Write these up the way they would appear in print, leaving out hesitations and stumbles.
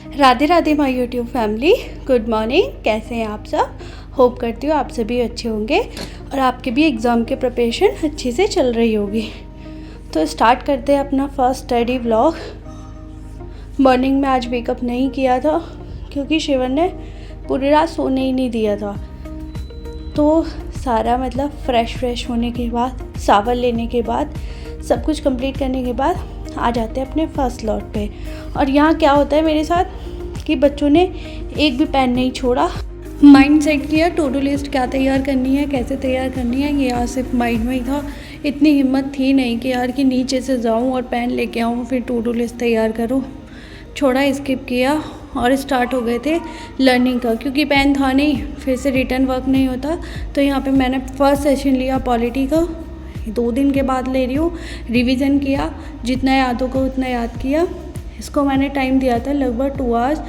Radhe Radhe my YouTube family, good morning. कैसे हैं आप सब? होप करती हूँ आप सभी अच्छे होंगे और आपके भी एग्ज़ाम के प्रिपरेशन अच्छे से चल रही होगी। तो स्टार्ट करते हैं अपना फर्स्ट स्टडी व्लॉग। मॉर्निंग में आज वेकअप नहीं किया था क्योंकि शिवन ने पूरी रात सोने ही नहीं दिया था। तो सारा मतलब फ्रेश होने के बाद, शावर लेने के बाद, सब कुछ कंप्लीट करने के बाद आ जाते हैं अपने फर्स्ट स्लॉट पे। और यहाँ क्या होता है मेरे साथ कि बच्चों ने एक भी पेन नहीं छोड़ा। माइंड सेट किया टू डू लिस्ट क्या तैयार करनी है, कैसे तैयार करनी है, ये यार सिर्फ माइंड में ही था। इतनी हिम्मत थी नहीं कि यार कि नीचे से जाऊँ और पेन लेके आऊँ फिर टू डू लिस्ट तैयार करूँ। छोड़ा, स्किप किया और स्टार्ट हो गए थे लर्निंग का, क्योंकि पेन था नहीं, फिर से रिटर्न वर्क नहीं होता। तो यहाँ पे मैंने फर्स्ट सेशन लिया पॉलिटी का, 2 दिन के बाद ले रही हूँ। रिवीजन किया, जितना याद होगा उतना याद किया। इसको मैंने टाइम दिया था लगभग 2 आवर्स।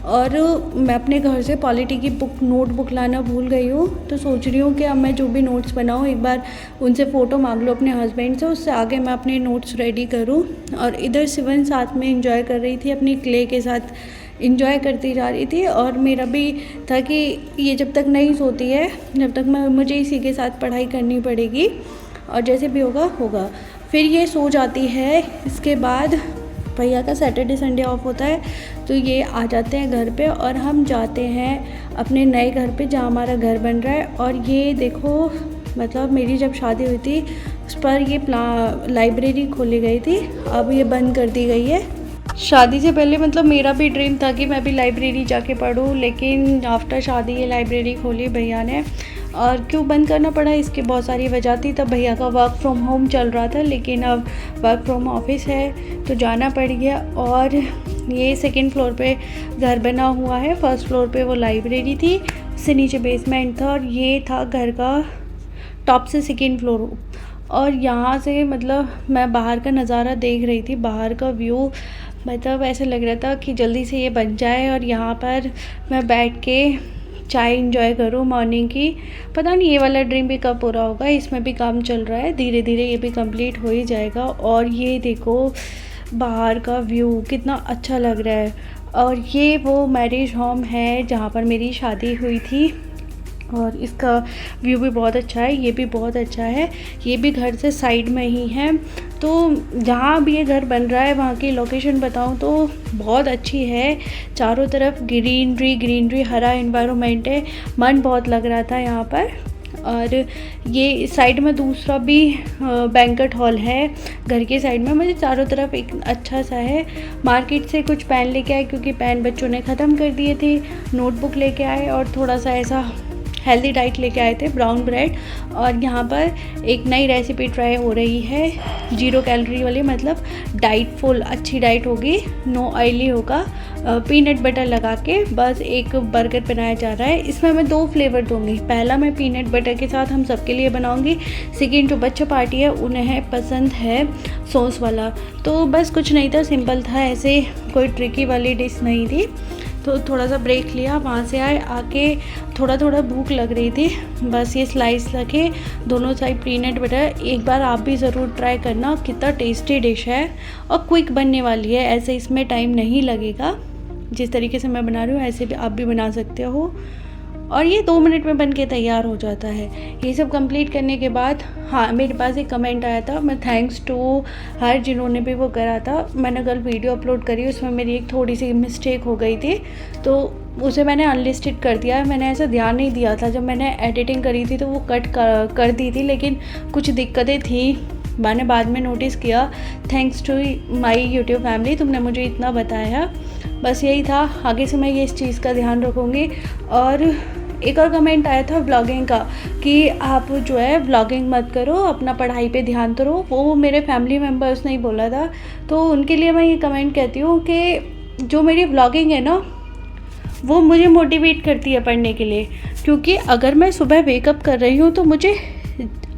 और मैं अपने घर से पॉलिटी की नोटबुक लाना भूल गई हूँ। तो सोच रही हूँ कि अब मैं जो भी नोट्स बनाऊँ एक बार उनसे फ़ोटो मांग लो अपने हस्बैंड से, उससे आगे मैं अपने नोट्स रेडी करूँ। और इधर शिवन साथ में एंजॉय कर रही थी, अपनी क्ले के साथ इंजॉय करती जा रही थी। और मेरा भी था कि ये जब तक नहीं सोती है, जब तक मुझे इसी के साथ पढ़ाई करनी पड़ेगी और जैसे भी होगा। फिर ये सो जाती है। इसके बाद भैया का सैटरडे संडे ऑफ होता है, तो ये आ जाते हैं घर पे और हम जाते हैं अपने नए घर पे जहाँ हमारा घर बन रहा है। और ये देखो, मतलब मेरी जब शादी हुई थी उस पर ये लाइब्रेरी खोली गई थी, अब ये बंद कर दी गई है। शादी से पहले मतलब मेरा भी ड्रीम था कि मैं भी लाइब्रेरी जाके पढूं, लेकिन आफ्टर शादी ये लाइब्रेरी खोली भैया ने। और क्यों बंद करना पड़ा, इसकी बहुत सारी वजह थी। तब भैया का वर्क फ्रॉम होम चल रहा था, लेकिन अब वर्क फ्रॉम ऑफिस है तो जाना पड़ गया। और ये 2nd फ्लोर पे घर बना हुआ है, 1st फ्लोर पे वो लाइब्रेरी थी, उससे नीचे बेसमेंट था और ये था घर का टॉप से 2nd फ्लोर। और यहाँ से मतलब मैं बाहर का नज़ारा देख रही थी, बाहर का व्यू, मतलब ऐसा लग रहा था कि जल्दी से ये बन जाए और यहाँ पर मैं बैठ के चाय इंजॉय करूँ मॉर्निंग की। पता नहीं ये वाला ड्रीम भी कब पूरा होगा, इसमें भी काम चल रहा है, धीरे धीरे ये भी कंप्लीट हो ही जाएगा। और ये देखो बाहर का व्यू कितना अच्छा लग रहा है। और ये वो मैरिज होम है जहाँ पर मेरी शादी हुई थी और इसका व्यू भी बहुत अच्छा है, ये भी बहुत अच्छा है। ये भी घर से साइड में ही है। तो जहाँ भी ये घर बन रहा है वहाँ की लोकेशन बताऊँ तो बहुत अच्छी है। चारों तरफ ग्रीनरी, हरा एनवायरनमेंट है, मन बहुत लग रहा था यहाँ पर। और ये साइड में दूसरा भी बैंक्वेट हॉल है घर के साइड में। मुझे चारों तरफ एक अच्छा सा है। मार्केट से कुछ पेन लेके आए क्योंकि पेन बच्चों ने ख़त्म कर दिए थे। नोटबुक लेके आए और थोड़ा सा ऐसा हेल्दी डाइट लेके आए थे, ब्राउन ब्रेड। और यहाँ पर एक नई रेसिपी ट्राई हो रही है, 0 कैलोरी वाली, मतलब डाइट फुल अच्छी डाइट होगी, नो ऑयली होगा, पीनट बटर लगा के बस एक बर्गर बनाया जा रहा है। इसमें मैं 2 फ्लेवर दूँगी। पहला मैं पीनट बटर के साथ हम सबके लिए बनाऊँगी। सेकेंड जो बच्चा पार्टी है उन्हें पसंद है सॉस वाला। तो बस कुछ नहीं था, सिंपल था, ऐसे कोई ट्रिकी वाली डिश नहीं थी। तो थोड़ा सा ब्रेक लिया, वहाँ से आके थोड़ा भूख लग रही थी, बस ये स्लाइस रखे दोनों साइड पीनट बटर। एक बार आप भी ज़रूर ट्राई करना, कितना टेस्टी डिश है और क्विक बनने वाली है। ऐसे इसमें टाइम नहीं लगेगा, जिस तरीके से मैं बना रही हूँ ऐसे भी आप भी बना सकते हो। और ये 2 मिनट में बन के तैयार हो जाता है। ये सब कंप्लीट करने के बाद हाँ, मेरे पास एक कमेंट आया था, मैं थैंक्स टू हर जिन्होंने भी वो करा था। मैंने कल वीडियो अपलोड करी, उसमें मेरी एक थोड़ी सी मिस्टेक हो गई थी, तो उसे मैंने अनलिस्टेड कर दिया। मैंने ऐसा ध्यान नहीं दिया था, जब मैंने एडिटिंग करी थी तो वो कट कर दी थी, लेकिन कुछ दिक्कतें थी, मैंने बाद में नोटिस किया। Thanks to my YouTube family, तुमने मुझे इतना बताया। बस यही था, आगे से मैं ये इस चीज़ का ध्यान रखूँगी। और एक और कमेंट आया था व्लॉगिंग का कि आप जो है व्लॉगिंग मत करो, अपना पढ़ाई पे ध्यान दो। वो मेरे फैमिली मेम्बर्स ने ही बोला था, तो उनके लिए मैं ये कमेंट कहती हूँ कि जो मेरी व्लॉगिंग है ना वो मुझे मोटिवेट करती है पढ़ने के लिए। क्योंकि अगर मैं सुबह वेकअप कर रही हूँ तो मुझे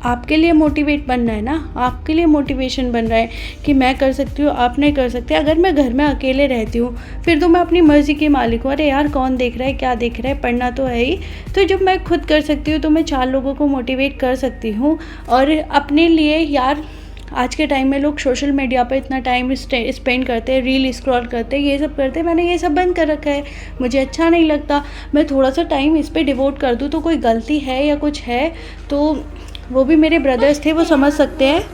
आपके लिए मोटिवेट बनना है ना, आपके लिए मोटिवेशन बन रहा है कि मैं कर सकती हूँ, आप नहीं कर सकते। अगर मैं घर में अकेले रहती हूँ फिर तो मैं अपनी मर्ज़ी की मालिक हूँ। अरे यार कौन देख रहा है, क्या देख रहा है, पढ़ना तो है ही। तो जब मैं खुद कर सकती हूँ तो मैं 4 लोगों को मोटिवेट कर सकती हूँ। और अपने लिए यार आज के टाइम में लोग सोशल मीडिया पे इतना टाइम स्पेंड करते हैं, रील स्क्रॉल करते हैं, ये सब करते हैं। मैंने ये सब बंद कर रखा है, मुझे अच्छा नहीं लगता। मैं थोड़ा सा टाइम इस पे डिवोट कर दूँ तो कोई गलती है या कुछ है तो वो भी मेरे ब्रदर्स थे, वो समझ सकते हैं।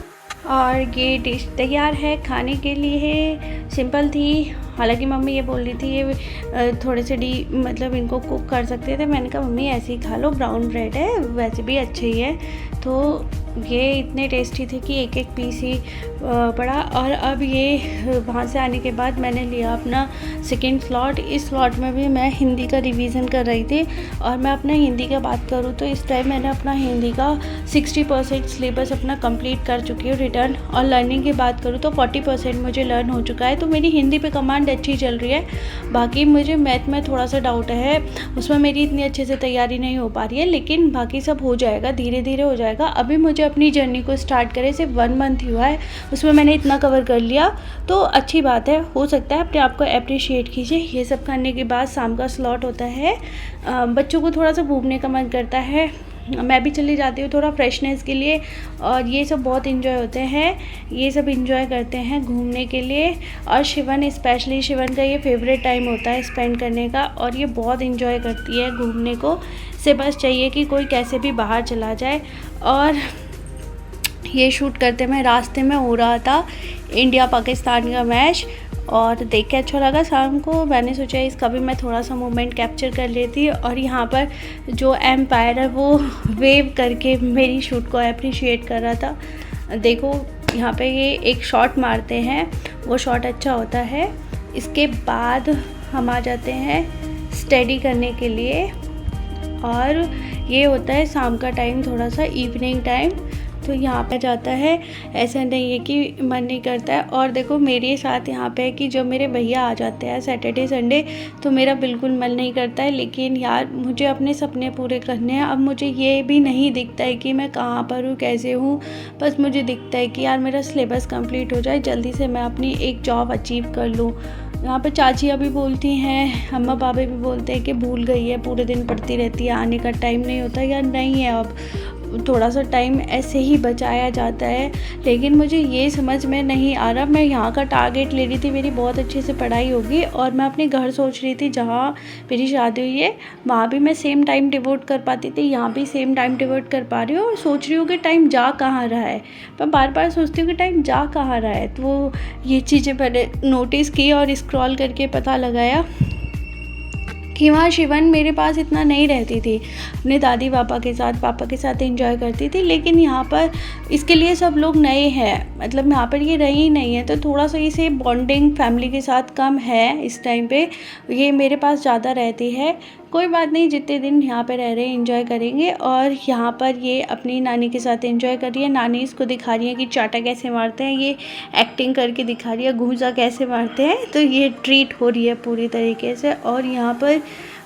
और ये डिश तैयार है खाने के लिए, सिंपल थी। हालांकि मम्मी ये बोल रही थी ये थोड़े से मतलब इनको कुक कर सकते थे। मैंने कहा मम्मी ऐसे ही खा लो, ब्राउन ब्रेड है, वैसे भी अच्छे ही है। तो ये इतने टेस्टी थे कि एक एक पीस ही पड़ा। और अब ये वहाँ से आने के बाद मैंने लिया अपना सेकेंड स्लॉट। इस स्लॉट में भी मैं हिंदी का रिवीजन कर रही थी। और मैं अपना हिंदी का बात करूँ तो इस टाइम मैंने अपना हिंदी का 60% सिलेबस अपना कंप्लीट कर चुकी हूँ रिटर्न। और लर्निंग की बात करूँ तो 40% मुझे लर्न हो चुका है। तो मेरी हिंदी पे कमांड अच्छी चल रही है। बाकी मुझे मैथ में थोड़ा सा डाउट है, उसमें मेरी इतनी अच्छे से तैयारी नहीं हो पा रही है, लेकिन बाकी सब हो जाएगा, धीरे धीरे हो जाएगा। अभी मुझे अपनी जर्नी को स्टार्ट करे सिर्फ 1 मंथ ही हुआ है, उसमें मैंने इतना कवर कर लिया तो अच्छी बात है। हो सकता है अपने आप को अप्रिशिएट कीजिए। ये सब करने के बाद शाम का स्लॉट होता है, बच्चों को थोड़ा सा घूमने का मन करता है, मैं भी चली जाती हूँ थोड़ा फ्रेशनेस के लिए। और ये सब बहुत इन्जॉय होते हैं, ये सब इन्जॉय करते हैं घूमने के लिए। और शिवन स्पेशली, शिवन का ये फेवरेट टाइम होता है स्पेंड करने का, और ये बहुत इन्जॉय करती है घूमने को। से बस चाहिए कि कोई कैसे भी बाहर चला जाए। और ये शूट करते में रास्ते में हो रहा था इंडिया पाकिस्तान का मैच, और देख के अच्छा लगा शाम को। मैंने सोचा इसका भी मैं थोड़ा सा मोमेंट कैप्चर कर लेती। और यहाँ पर जो एम्पायर है वो वेव करके मेरी शूट को अप्रिशिएट कर रहा था। देखो यहाँ पे ये एक शॉट मारते हैं, वो शॉट अच्छा होता है। इसके बाद हम आ जाते हैं स्टडी करने के लिए, और ये होता है शाम का टाइम, थोड़ा सा इवनिंग टाइम। तो यहाँ पे जाता है, ऐसा नहीं है कि मन नहीं करता है। और देखो मेरे साथ यहाँ पे है कि जब मेरे भैया आ जाते हैं सैटरडे संडे तो मेरा बिल्कुल मन नहीं करता है, लेकिन यार मुझे अपने सपने पूरे करने हैं। अब मुझे ये भी नहीं दिखता है कि मैं कहाँ पर हूँ, कैसे हूँ, बस मुझे दिखता है कि यार मेरा सिलेबस कंप्लीट हो जाए, जल्दी से मैं अपनी एक जॉब अचीव कर लूँ। यहाँ पे चाचियाँ भी बोलती हैं, अम्मा पापा भी बोलते हैं कि भूल गई है, पूरे दिन पढ़ती रहती है, आने का टाइम नहीं होता। यार नहीं है, अब थोड़ा सा टाइम ऐसे ही बचाया जाता है, लेकिन मुझे ये समझ में नहीं आ रहा। मैं यहाँ का टारगेट ले रही थी, मेरी बहुत अच्छे से पढ़ाई होगी, और मैं अपने घर सोच रही थी जहाँ मेरी शादी हुई है वहाँ भी मैं सेम टाइम डिवोट कर पाती थी, यहाँ भी सेम टाइम डिवोट कर पा रही हूँ। और सोच रही हूँ कि टाइम जा कहाँ रहा है, मैं बार बार सोचती हूँ कि टाइम जा कहाँ रहा है। तो ये चीज़ें मैंने नोटिस की और स्क्रॉल करके पता लगाया कि वहाँ शिवन मेरे पास इतना नहीं रहती थी, अपने दादी पापा के साथ एंजॉय करती थी। लेकिन यहाँ पर इसके लिए सब लोग नए हैं, मतलब यहाँ पर ये रही नहीं है, तो थोड़ा सा इसे बॉन्डिंग फैमिली के साथ कम है इस टाइम पे। ये मेरे पास ज़्यादा रहती है। कोई बात नहीं, जितने दिन यहाँ पे रह रहे हैं एंजॉय करेंगे। और यहाँ पर ये अपनी नानी के साथ एंजॉय कर रही है। नानी इसको दिखा रही है कि चाटा कैसे मारते हैं, ये एक्टिंग करके दिखा रही है घूंसा कैसे मारते हैं। तो ये ट्रीट हो रही है पूरी तरीके से। और यहाँ पर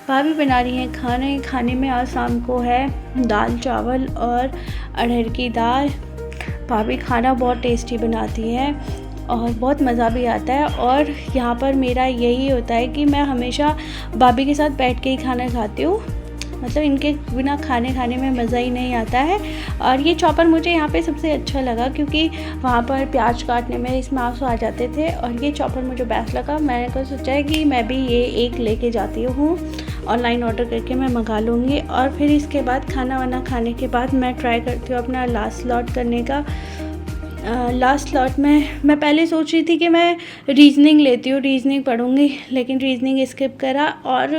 भाभी बना रही हैं खाने में आज शाम को है दाल चावल और अरहर की दाल। भाभी खाना बहुत टेस्टी बनाती है और बहुत मज़ा भी आता है। और यहाँ पर मेरा यही होता है कि मैं हमेशा भाभी के साथ बैठ के ही खाना खाती हूँ, मतलब इनके बिना खाने में मज़ा ही नहीं आता है। और ये चॉपर मुझे यहाँ पे सबसे अच्छा लगा, क्योंकि वहाँ पर प्याज काटने में इसमें आंसू आ जाते थे, और ये चॉपर मुझे बेस्ट लगा। मैंने को सोचा है कि मैं भी ये एक लेके जाती हूँ, ऑनलाइन ऑर्डर करके मैं मंगा लूँगी। और फिर इसके बाद खाना वाना खाने के बाद मैं ट्राई करती हूँ अपना लास्ट स्लॉट करने का। लास्ट स्लॉट में मैं पहले सोच रही थी कि मैं रीजनिंग लेती हूँ, रीजनिंग पढ़ूँगी, लेकिन रीजनिंग स्किप करा। और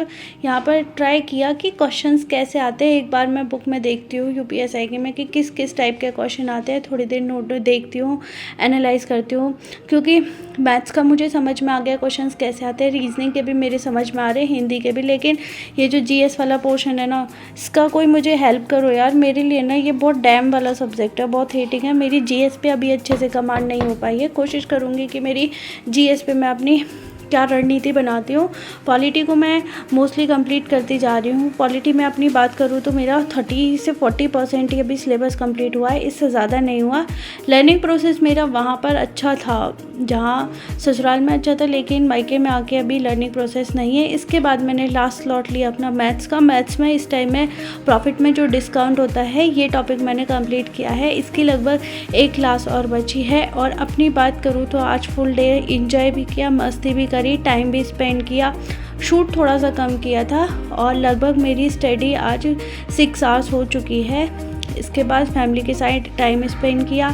यहाँ पर ट्राई किया कि क्वेश्चंस कैसे आते हैं। एक बार मैं बुक में देखती हूँ UPSI में कि किस किस टाइप के क्वेश्चन आते हैं, थोड़ी देर नोट देखती हूँ, एनालाइज करती हूँ, क्योंकि मैथ्स का मुझे समझ में आ गया क्वेश्चंस कैसे आते हैं, रीजनिंग के भी मेरे समझ में आ रहे हैं, हिंदी के भी। लेकिन ये जो GS वाला पोर्शन है ना, इसका कोई मुझे हेल्प करो यार, मेरे लिए ना ये बहुत डैम वाला सब्जेक्ट है, बहुत हेटिंग है। मेरी GS पे अभी अच्छे से कमांड नहीं हो पाई है। कोशिश करूँगी कि मेरी GS पे मैं अपनी क्या रणनीति बनाती हूँ। पॉलिटी को मैं मोस्टली कंप्लीट करती जा रही हूँ। पॉलिटी में अपनी बात करूँ तो मेरा 30 से 40% ही अभी सिलेबस कंप्लीट हुआ है, इससे ज़्यादा नहीं हुआ। लर्निंग प्रोसेस मेरा वहाँ पर अच्छा था, जहाँ ससुराल में अच्छा था लेकिन मायके में आके अभी लर्निंग प्रोसेस नहीं है। इसके बाद मैंने लास्ट स्लॉट लिया अपना मैथ्स का। मैथ्स में इस टाइम में प्रॉफिट में जो डिस्काउंट होता है ये टॉपिक मैंने कंप्लीट किया है। इसकी लगभग एक क्लास और बची है। और अपनी बात करूँ तो आज फुल डे इंजॉय भी किया, मस्ती भी करी, टाइम भी स्पेंड किया, शूट थोड़ा सा कम किया था और लगभग मेरी स्टडी आज 6 आवर्स हो चुकी है। इसके बाद फैमिली के साथ टाइम स्पेंड किया,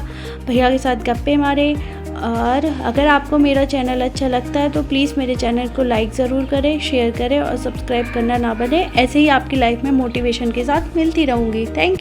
भैया के साथ गप्पे मारे। और अगर आपको मेरा चैनल अच्छा लगता है तो प्लीज़ मेरे चैनल को लाइक ज़रूर करें, शेयर करें और सब्सक्राइब करना ना भूलें। ऐसे ही आपकी लाइफ में मोटिवेशन के साथ मिलती रहूँगी। Thank you.